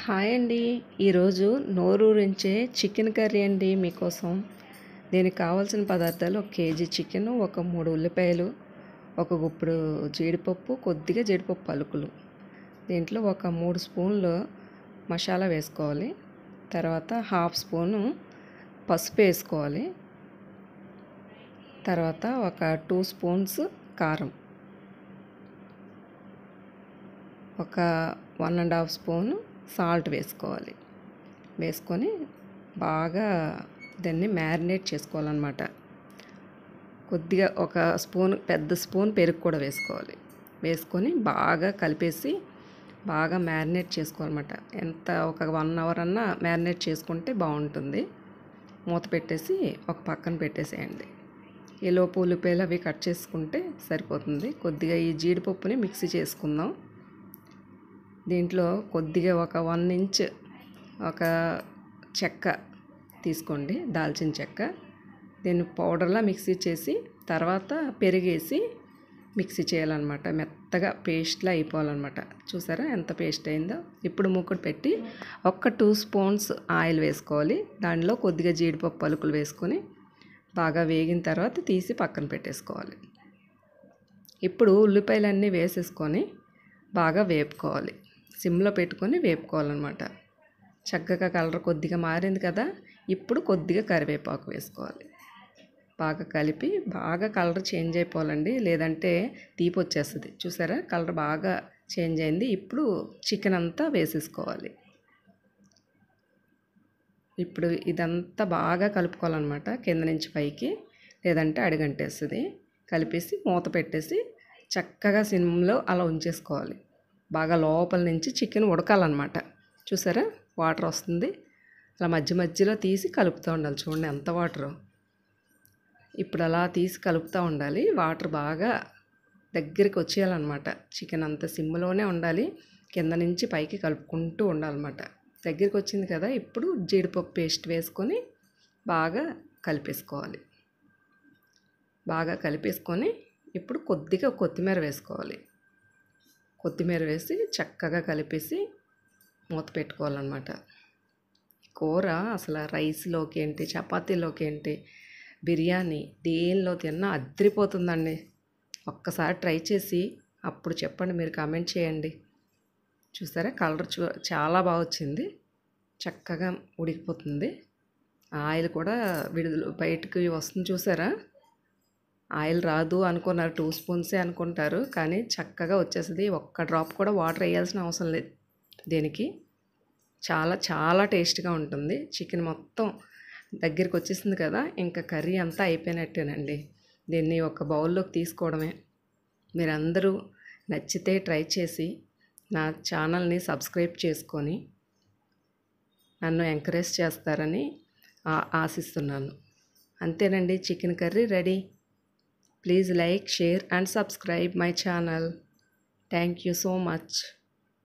Hi అండి. ఈరోజు నోరూరించే chicken curry అండి మీకోసం. దీనికి కావాల్సిన పదార్థాలు: 1 కేజీ చికెను, ఒక 3 ఉల్లిపాయలు, ఒక గుప్పుడు జీడిపప్పు, కొద్దిగా జీడిపప్పు పలుకులు. దీంట్లో ఒక 3 స్పూన్లు మసాలా వేసుకోవాలి. తర్వాత 1/2 స్పూను పసుపు వేసుకోవాలి. తర్వాత ఒక 2 స్పూన్స్ కారం, ఒక 1.5 స్పూను సాల్ట్ వేసుకోవాలి. వేసుకొని బాగా దాన్ని మ్యారినేట్ చేసుకోవాలన్నమాట. కొద్దిగా ఒక పెద్ద స్పూన్ పెరుగు కూడా వేసుకోవాలి. వేసుకొని బాగా కలిపేసి బాగా మ్యారినేట్ చేసుకోవాలన్నమాట. ఒక 1 అవర్ అన్నా మ్యారినేట్ చేసుకుంటే బాగుంటుంది. మూత పెట్టేసి ఒక పక్కన పెట్టేసేయండి. ఈలోపు ఉల్లిపాయలు అవి కట్ చేసుకుంటే సరిపోతుంది. కొద్దిగా ఈ జీడిపప్పుని మిక్సీ చేసుకుందాం. దీంట్లో కొద్దిగా ఒక 1 ఇంచ్ ఒక చెక్క తీసుకోండి, దాల్చిన చెక్క. దీన్ని పౌడర్లా మిక్సీ చేసి తర్వాత పెరిగేసి మిక్సీ చేయాలన్నమాట. మెత్తగా పేస్ట్లా అయిపోవాలన్నమాట. చూసారా ఎంత పేస్ట్ అయిందో? ఇప్పుడు మూకుడు పెట్టి ఒక 2 స్పూన్స్ ఆయిల్ వేసుకోవాలి. దానిలో కొద్దిగా జీడిపప్పు పలుకులు వేసుకొని బాగా వేగిన తర్వాత తీసి పక్కన పెట్టేసుకోవాలి. ఇప్పుడు ఉల్లిపాయలన్నీ వేసేసుకొని బాగా వేపుకోవాలి. సిమ్లో పెట్టుకొని వేపుకోవాలన్నమాట. చక్కగా కలర్ కొద్దిగా మారింది కదా, ఇప్పుడు కొద్దిగా కరివేపాకు వేసుకోవాలి. బాగా కలిపి బాగా కలర్ చేంజ్ అయిపోవాలండి, లేదంటే తీపి వచ్చేస్తుంది. చూసారా, కలర్ బాగా చేంజ్ అయింది. ఇప్పుడు చికెన్ అంతా వేసేసుకోవాలి. ఇప్పుడు ఇదంతా బాగా కలుపుకోవాలన్నమాట, కింద నుంచి పైకి, లేదంటే అడుగంటేస్తుంది. కలిపేసి మూత పెట్టేసి చక్కగా సిమ్లో అలా ఉంచేసుకోవాలి. బాగా లోపల నుంచి చికెన్ ఉడకాలన్నమాట. చూసారా, వాటర్ వస్తుంది. అలా మధ్య మధ్యలో తీసి కలుపుతూ ఉండాలి. చూడండి ఎంత వాటరు. ఇప్పుడు అలా తీసి కలుపుతూ ఉండాలి. వాటర్ బాగా దగ్గరికి వచ్చేయాలన్నమాట. చికెన్ అంతా సిమ్లోనే ఉండాలి. కింద నుంచి పైకి కలుపుకుంటూ ఉండాలన్నమాట. దగ్గరికి వచ్చింది కదా, ఇప్పుడు జీడిపప్పు పేస్ట్ వేసుకొని బాగా కలిపేసుకోవాలి. బాగా కలిపేసుకొని ఇప్పుడు కొద్దిగా కొత్తిమీర వేసుకోవాలి. కొత్తిమీర వేసి చక్కగా కలిపేసి మూత పెట్టుకోవాలన్నమాట. కూర అసలు రైస్లోకి ఏంటి, చపాతీలోకి ఏంటి, బిర్యానీ దేనిలో తిన్నా అద్దరిపోతుందండి. ఒక్కసారి ట్రై చేసి అప్పుడు చెప్పండి, మీరు కామెంట్ చేయండి. చూసారా, కలర్ చాలా బాగా వచ్చింది. చక్కగా ఉడికిపోతుంది. ఆయిల్ కూడా బయటకు వస్తుంది. చూసారా, ఆయిల్ రాదు అనుకున్నారు, 2 స్పూన్సే అనుకుంటారు, కానీ చక్కగా వచ్చేస్తుంది. ఒక్క డ్రాప్ కూడా వాటర్ వేయాల్సిన అవసరం లేదు దీనికి. చాలా చాలా టేస్ట్గా ఉంటుంది. చికెన్ మొత్తం దగ్గరికి వచ్చేసింది కదా, ఇంకా కర్రీ అంతా అయిపోయినట్టేనండి. దీన్ని ఒక బౌల్లోకి తీసుకోవడమే. మీరందరూ నచ్చితే ట్రై చేసి నా ఛానల్ని సబ్స్క్రైబ్ చేసుకొని నన్ను ఎంకరేజ్ చేస్తారని ఆశిస్తున్నాను. అంతేనండి, chicken curry ready. Please like, share and subscribe my channel. Thank you so much.